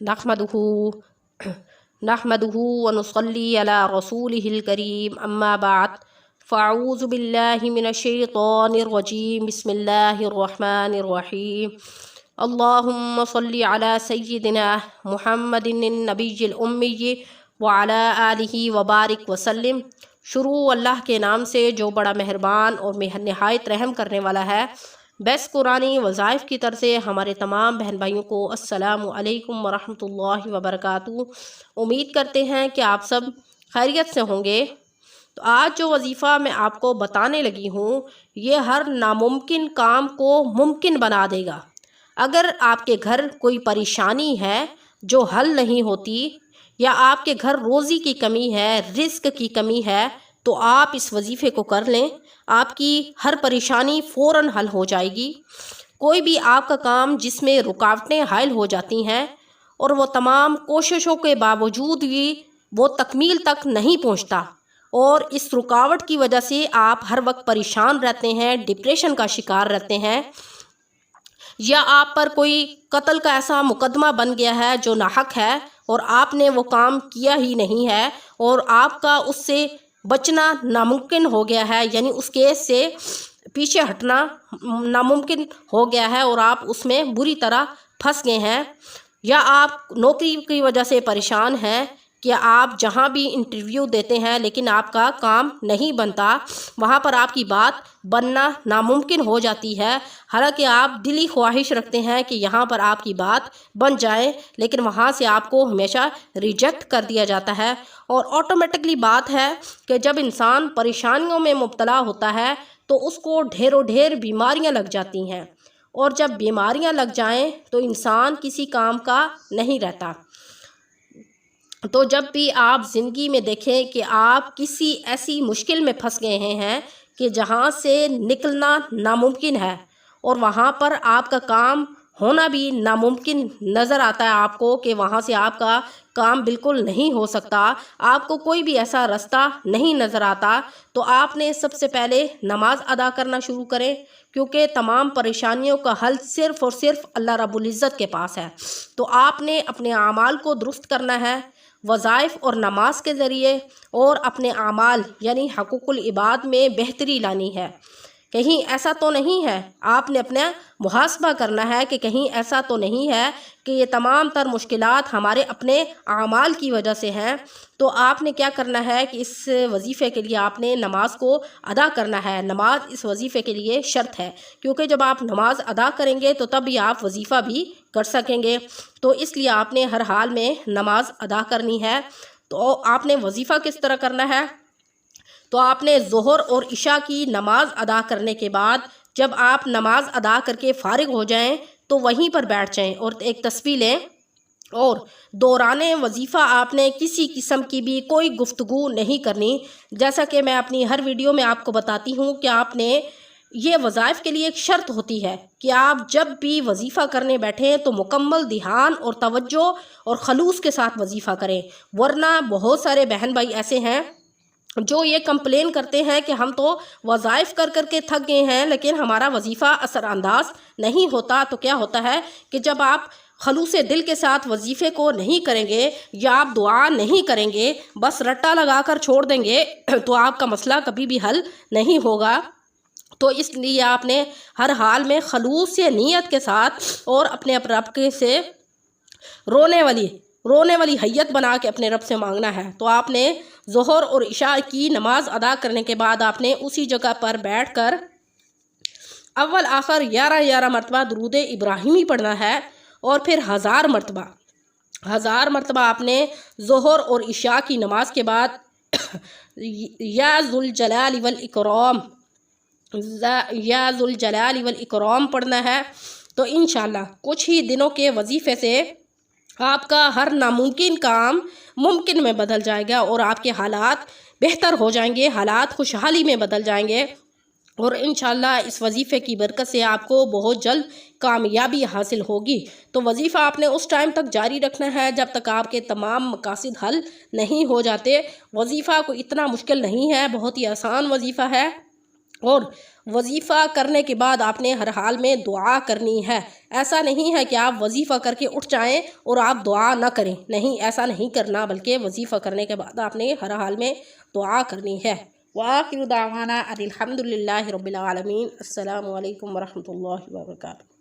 नहमदुहु व नुसल्ली अला रसूलिहिल करीम अम्मा बाद फ़अऊज़ु बिल्लाहि मिनश्शैतानिर रजीम बिस्मिल्लाहिर रहमानिर रहीम अल्लाहुम्मा सल्लि अला सय्यिदिना मुहम्मदिन नबिय्यिल उम्मी व अला आलिहि व बारिक वसल्लिम। शुरू अल्लाह के नाम से जो बड़ा मेहरबान और निहायत रहम करने वाला है। बेस्ट कुरानी वज़ाइफ़ की तरफ से हमारे तमाम बहन भाइयों को अस्सलामु अलैकुम वरहमतुल्लाहि वबरकातुहू। उम्मीद करते हैं कि आप सब खैरियत से होंगे। तो आज जो वजीफ़ा मैं आपको बताने लगी हूँ ये हर नामुमकिन काम को मुमकिन बना देगा। अगर आपके घर कोई परेशानी है जो हल नहीं होती, या आपके घर रोज़ी की कमी है, रिस्क की कमी है, तो आप इस वजीफ़े को कर लें, आपकी हर परेशानी फ़ौरन हल हो जाएगी। कोई भी आपका काम जिसमें रुकावटें हायल हो जाती हैं और वो तमाम कोशिशों के बावजूद भी वो तकमील तक नहीं पहुंचता, और इस रुकावट की वजह से आप हर वक्त परेशान रहते हैं, डिप्रेशन का शिकार रहते हैं, या आप पर कोई कत्ल का ऐसा मुकदमा बन गया है जो नाहक है और आपने वो काम किया ही नहीं है और आपका उससे बचना नामुमकिन हो गया है, यानी उस केस से पीछे हटना नामुमकिन हो गया है और आप उसमें बुरी तरह फंस गए हैं, या आप नौकरी की वजह से परेशान हैं कि आप जहां भी इंटरव्यू देते हैं लेकिन आपका काम नहीं बनता, वहां पर आपकी बात बनना नामुमकिन हो जाती है। हालांकि आप दिली ख्वाहिश रखते हैं कि यहाँ पर आपकी बात बन जाए, लेकिन वहाँ से आपको हमेशा रिजेक्ट कर दिया जाता है। और ऑटोमेटिकली बात है कि जब इंसान परेशानियों में मुब्तला होता है तो उसको ढेरों ढेर बीमारियाँ लग जाती हैं, और जब बीमारियाँ लग जाएं तो इंसान किसी काम का नहीं रहता। तो जब भी आप ज़िंदगी में देखें कि आप किसी ऐसी मुश्किल में फंस गए हैं कि जहां से निकलना नामुमकिन है और वहां पर आपका काम होना भी नामुमकिन नज़र आता है आपको, कि वहां से आपका काम बिल्कुल नहीं हो सकता, आपको कोई भी ऐसा रास्ता नहीं नज़र आता, तो आपने सबसे पहले नमाज अदा करना शुरू करें, क्योंकि तमाम परेशानियों का हल सिर्फ़ और सिर्फ अल्लाह रब्बुल इज़्ज़त के पास है। तो आपने अपने आमाल को दुरुस्त करना है वज़ाइफ़ और नमाज के ज़रिए, और अपने आमाल यानी हक़ूक़ुल इबाद में बेहतरी लानी है। कहीं ऐसा तो नहीं है, आपने अपना मुहासबा करना है कि कहीं ऐसा तो नहीं है कि ये तमाम तर मुश्किलात हमारे अपने आमाल की वजह से हैं। तो आपने क्या करना है कि इस वजीफ़े के लिए आपने नमाज को अदा करना है। नमाज इस वजीफ़े के लिए शर्त है, क्योंकि जब आप नमाज अदा करेंगे तो तब भी आप वजीफ़ा भी कर सकेंगे। तो इसलिए आपने हर हाल में नमाज अदा करनी है। तो आपने वजीफ़ा किस तरह करना है, तो आपने ज़ोहर और इशा की नमाज अदा करने के बाद जब आप नमाज अदा करके फ़ारिग हो जाएं तो वहीं पर बैठ जाएं और एक तस्बीह लें, और दौराने वजीफ़ा आपने किसी किस्म की भी कोई गुफ्तगू नहीं करनी। जैसा कि मैं अपनी हर वीडियो में आपको बताती हूँ कि आपने ये वज़ाइफ़ के लिए एक शर्त होती है कि आप जब भी वजीफ़ा करने बैठें तो मुकम्मल ध्यान और तवज्जो और खलूस के साथ वजीफ़ा करें। वरना बहुत सारे बहन भाई ऐसे हैं जो ये कंप्लेन करते हैं कि हम तो वज़ाइफ़ कर कर के थक गए हैं लेकिन हमारा वजीफ़ा असरानंदाज नहीं होता। तो क्या होता है कि जब आप खलूस दिल के साथ वजीफ़े को नहीं करेंगे या आप दुआ नहीं करेंगे, बस रट्टा लगा कर छोड़ देंगे, तो आपका मसला कभी भी हल नहीं होगा। तो इसलिए आपने हर हाल में खलूस से नीयत के साथ और अपने रब के से रोने वाली हैयत बना के अपने रब से मांगना है। तो आपने ज़ोहर और इशा की नमाज अदा करने के बाद आपने उसी जगह पर बैठकर अव्वल आखिर 11 मरतबा दुरूद इब्राहिमी पढ़ना है, और फिर 1000 मरतबा आपने ज़ोहर और इशा की नमाज के बाद या ज़ुल जलाल वल इकराम पढ़ना है। तो इंशाअल्लाह कुछ ही दिनों के वजीफ़े से आपका हर नामुमकिन काम मुमकिन में बदल जाएगा और आपके हालात बेहतर हो जाएंगे, हालात खुशहाली में बदल जाएंगे, और इंशाअल्लाह इस वजीफ़े की बरकत से आपको बहुत जल्द कामयाबी हासिल होगी। तो वजीफ़ा आपने उस टाइम तक जारी रखना है जब तक आपके तमाम मकासद हल नहीं हो जाते। वजीफ़ा को इतना मुश्किल नहीं है, बहुत ही आसान वजीफ़ा है, और وظیفہ کرنے کے بعد آپ نے ہر حال میں دعا کرنی ہے۔ ایسا نہیں ہے کہ آپ وظیفہ کر کے اٹھ جائیں اور آپ دعا نہ کریں، نہیں، ایسا نہیں کرنا، بلکہ وظیفہ کرنے کے بعد آپ نے ہر حال میں دعا کرنی ہے۔ وآخر دعوانا ان الحمد للہ رب العالمین۔ السلام علیکم ورحمۃ اللہ وبرکاتہ۔